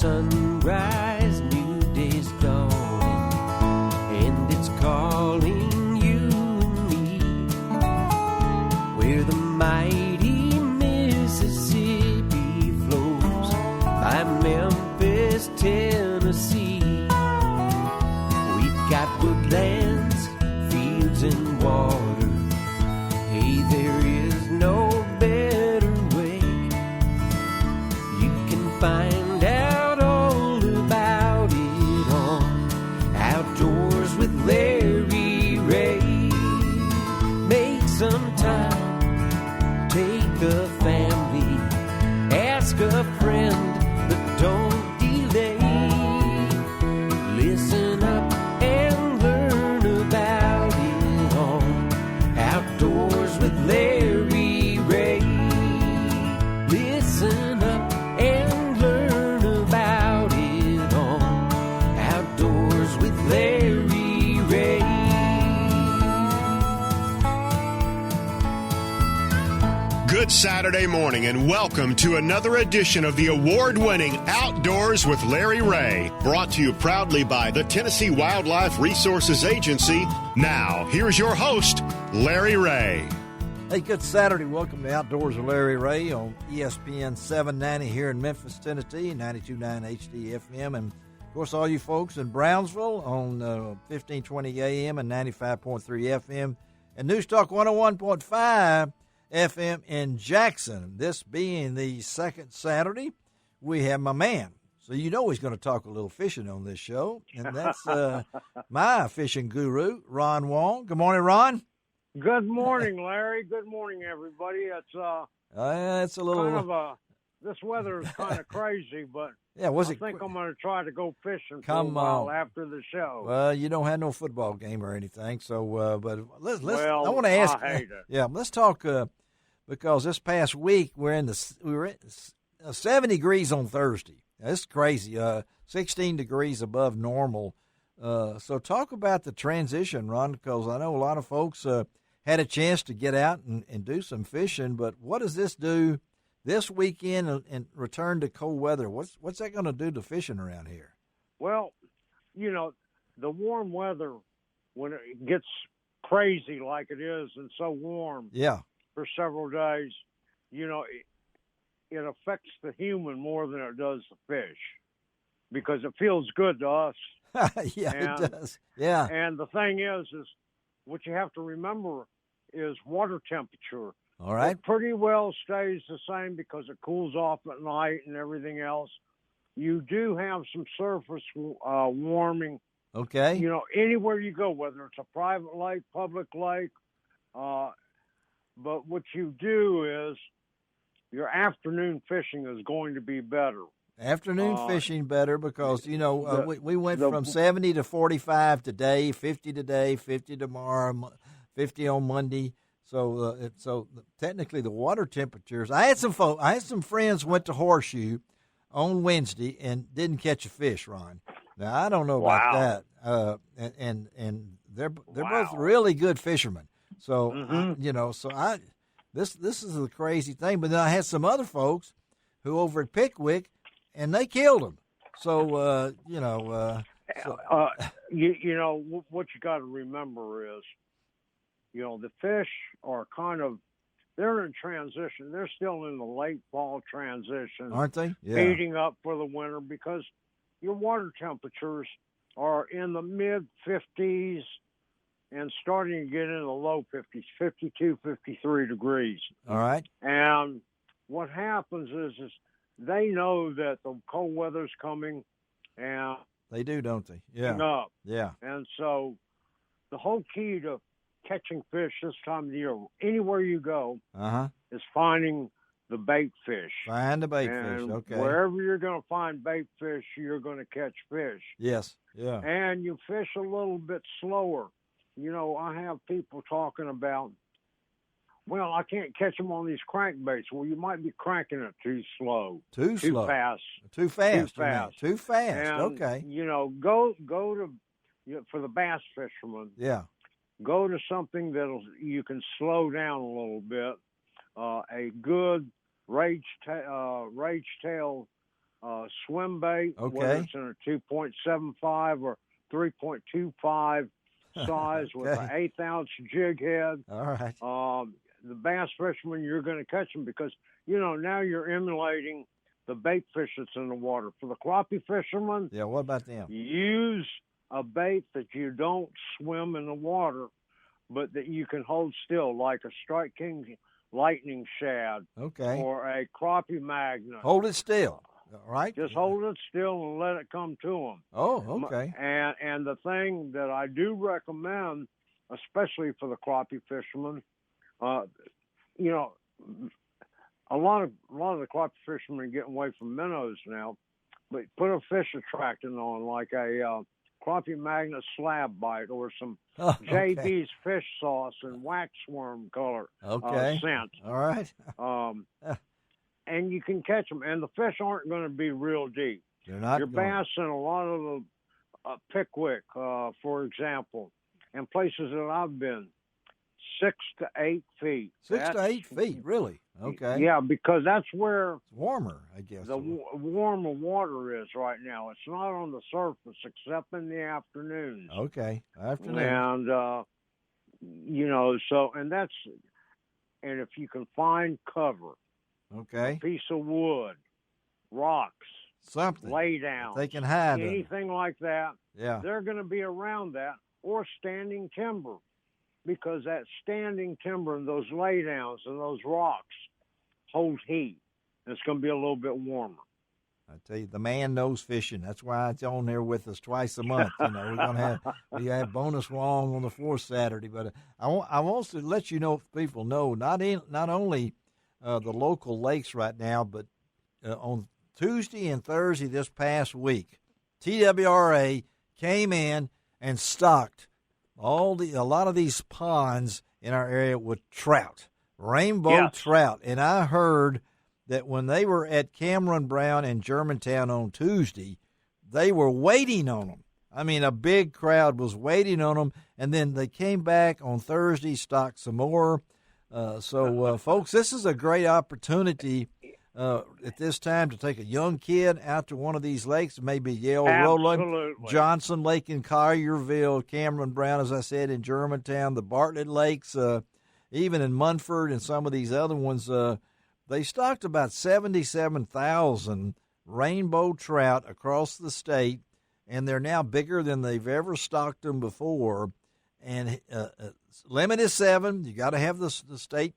sunrise, new day's dawning, and it's calling you and me, where the mighty Mississippi flows by Memphis, Tennessee. We've got woodlands, fields, and water. Hey, there is no better way. You can find out all about it on Outdoors with Larry Ray. Make some time, take a family, ask a friend, but don't delay. Listen up and learn about it on Outdoors with Larry Ray. Listen up and learn about it on Outdoors with Larry Ray. Good Saturday morning and welcome to another edition of the award-winning Outdoors with Larry Ray, brought to you proudly by the Tennessee Wildlife Resources Agency. Now, here's your host, Larry Ray. Hey, good Saturday. Welcome to Outdoors with Larry Ray on ESPN 790 here in Memphis, Tennessee, 92.9 HD-FM, and, of course, all you folks in Brownsville on 1520 AM and 95.3 FM, and News Talk 101.5 FM in Jackson. This being the second Saturday, we have my man. So you know he's going to talk a little fishing on this show, and that's my fishing guru, Ron Wong. Good morning, Ron. Good morning, Larry. Good morning, everybody. It's a little kind of this weather is kind of crazy, but yeah, I think I'm going to try to go fishing for a while after the show. Well, you don't have no football game or anything, so but let's. Well, I want to ask. I hate it. Yeah, let's talk because this past week we were at 70 degrees on Thursday. It's crazy. 16 degrees above normal. So talk about the transition, Ron, because I know a lot of folks had a chance to get out and do some fishing, but what does this do this weekend and return to cold weather? What's that going to do to fishing around here? Well, you know, the warm weather, when it gets crazy like it is and so warm for several days, you know, it affects the human more than it does the fish because it feels good to us. It does. Yeah. And the thing is what you have to remember is water temperature. All right. It pretty well stays the same because it cools off at night and everything else. You do have some surface warming. Okay. You know, anywhere you go, whether it's a private lake, public lake, but what you do is your afternoon fishing is going to be better. Afternoon fishing better because, you know, we went from 70 to 45 today, 50 today, 50 tomorrow, 50 on Monday. So so technically the water temperatures. I had some friends went to Horseshoe on Wednesday and didn't catch a fish, Ron. Now, I don't know about that. And they're both really good fishermen. So, you know, this is the crazy thing. But then I had some other folks who over at Pickwick, and they killed them. So, you know. You know, what you got to remember is, you know, the fish are they're in transition. They're still in the late fall transition. Aren't they? Yeah. Heating up for the winter because your water temperatures are in the mid-50s and starting to get in the low 50s, 52, 53 degrees. All right. And what happens is they know that the cold weather's coming, and they do, don't they? Yeah. Up. Yeah. And so the whole key to catching fish this time of the year, anywhere you go, is finding the bait fish. Find the bait and fish, okay. Wherever you're going to find bait fish, you're going to catch fish. Yes, yeah. And you fish a little bit slower. You know, I have people talking about, well, I can't catch them on these crankbaits. Well, you might be cranking it too slow. Too slow. Fast. Too fast. Too fast. Too fast, and, okay. You know, go to, for the bass fishermen. Yeah. Go to something you can slow down a little bit. A good rage tail swim bait, whether it's in a 2.75 or 3.25 size with an 1/8 ounce jig head. All right. The bass fishermen, you're going to catch them because, now you're emulating the bait fish that's in the water. For the crappie fishermen, what about them? Use a bait that you don't swim in the water, but that you can hold still, like a Strike King lightning shad. Okay. Or a crappie magnet. Hold it still. All right. Just hold it still and let it come to them. Oh, okay. And the thing that I do recommend, especially for the crappie fishermen, a lot of the crappie fishermen are getting away from minnows now, but put a fish attractant on, like a crappie magnet slab bite or some JB's fish sauce and waxworm color scent. All right. And you can catch them, and the fish aren't going to be real deep. They're not. Your bass in a lot of the Pickwick, for example, and places that I've been, 6 to 8 feet. 6 to 8 feet, really? Okay. Yeah, because that's where it's warmer, I guess. The warmer water is right now. It's not on the surface except in the afternoons. Okay, afternoon. And and if you can find cover. Okay. A piece of wood, rocks, something, lay down. They can hide anything like that. Yeah. They're going to be around that, or standing timber, because that standing timber and those lay downs and those rocks hold heat. And it's going to be a little bit warmer. I tell you, the man knows fishing. That's why it's on there with us twice a month. We're going to have bonus wrong on the fourth Saturday. But I want to let people know, not only the local lakes right now, but on Tuesday and Thursday this past week, TWRA came in and stocked a lot of these ponds in our area with trout, rainbow trout. And I heard that when they were at Cameron Brown in Germantown on Tuesday, they were waiting on them. I mean, a big crowd was waiting on them, and then they came back on Thursday, stocked some more. Folks, this is a great opportunity at this time to take a young kid out to one of these lakes, maybe Yale, Roland, Johnson Lake in Collierville, Cameron Brown, as I said, in Germantown, the Bartlett Lakes, even in Munford and some of these other ones. They stocked about 77,000 rainbow trout across the state, and they're now bigger than they've ever stocked them before. And limit is 7. You got to have the state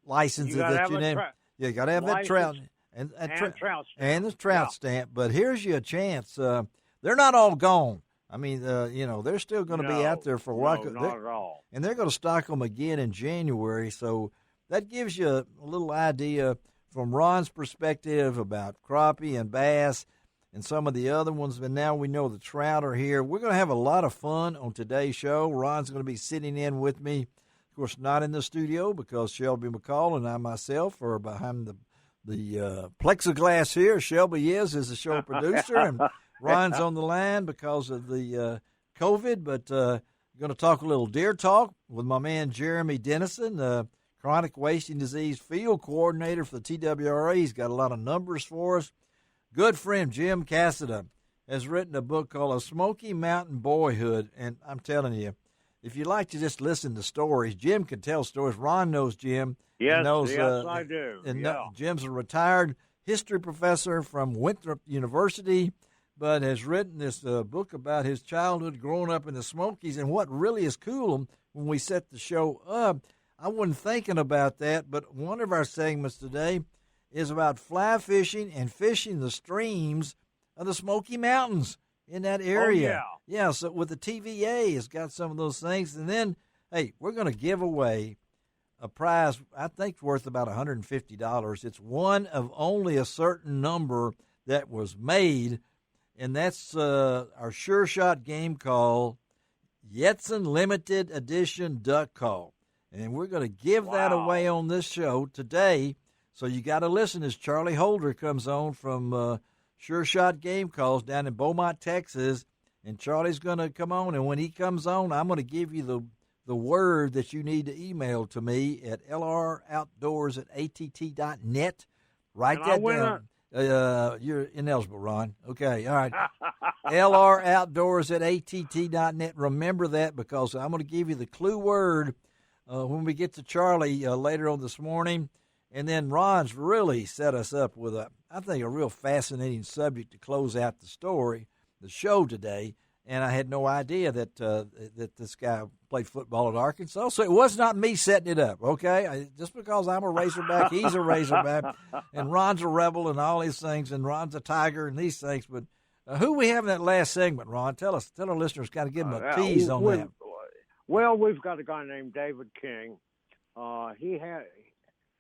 license that you name. You got to have that trout and the trout stamp. But here's your chance. They're not all gone. I mean, they're still going to be out there for a while. Not at all. And they're going to stock them again in January. So that gives you a little idea from Ron's perspective about crappie and bass and some of the other ones, but now we know the trout are here. We're going to have a lot of fun on today's show. Ron's going to be sitting in with me, of course, not in the studio because Shelby McCall and I myself are behind the plexiglass here. Shelby is the show producer, and Ron's on the line because of the COVID, but going to talk a little deer talk with my man Jeremy Dennison, chronic wasting disease field coordinator for the TWRA. He's got a lot of numbers for us. Good friend Jim Cassida has written a book called A Smoky Mountain Boyhood, and I'm telling you, if you like to just listen to stories, Jim can tell stories. Ron knows Jim. Yes, I do. And Jim's a retired history professor from Winthrop University, but has written this book about his childhood growing up in the Smokies. And what really is cool, when we set the show up, I wasn't thinking about that, but one of our segments today is about fly fishing and fishing the streams of the Smoky Mountains in that area. Oh, yeah, so with the TVA, it's got some of those things. And then, hey, we're going to give away a prize I think worth about $150. It's one of only a certain number that was made, and that's our Sure Shot game call, Yetzen Limited Edition Duck Call. And we're going to give that away on this show today. So you got to listen as Charlie Holder comes on from Sure Shot Game Calls down in Beaumont, Texas. And Charlie's going to come on, and when he comes on, I'm going to give you the word that you need to email to me at lroutdoors@att.net. Write that down. You're ineligible, Ron. Okay, all right. LROutdoors@att.net. Remember that, because I'm going to give you the clue word when we get to Charlie later on this morning. And then Ron's really set us up with I think a real fascinating subject to close out the show today. And I had no idea that this guy played football at Arkansas. So it was not me setting it up, okay? Just because I'm a Razorback, he's a Razorback, and Ron's a Rebel and all these things, and Ron's a Tiger and these things. But who we have in that last segment, Ron? Tell our listeners, kind of give them a tease on that. Well, we've got a guy named David King.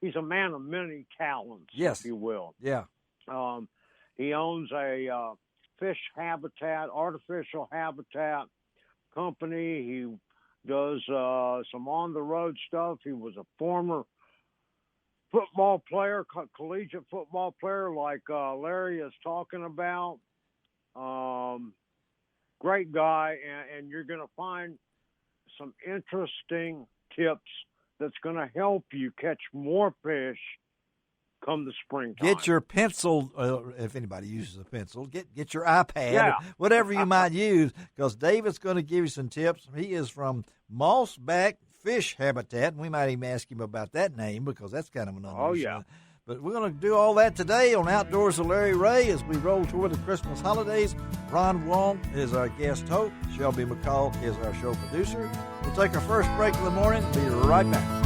He's a man of many talents, yes, if you will. Yeah. He owns a fish habitat, artificial habitat company. He does some on-the-road stuff. He was a former football player, collegiate football player, like Larry is talking about. Great guy, and you're going to find some interesting tips that's going to help you catch more fish come the springtime. Get your pencil, if anybody uses a pencil. Get your iPad, whatever you might use, because David's going to give you some tips. He is from Mossback Fish Habitat, and we might even ask him about that name, because that's kind of an unusual. Oh, yeah. But we're going to do all that today on Outdoors with Larry Ray as we roll toward the Christmas holidays. Ron Wong is our guest host. Shelby McCall is our show producer. We'll take our first break of the morning. Be right back.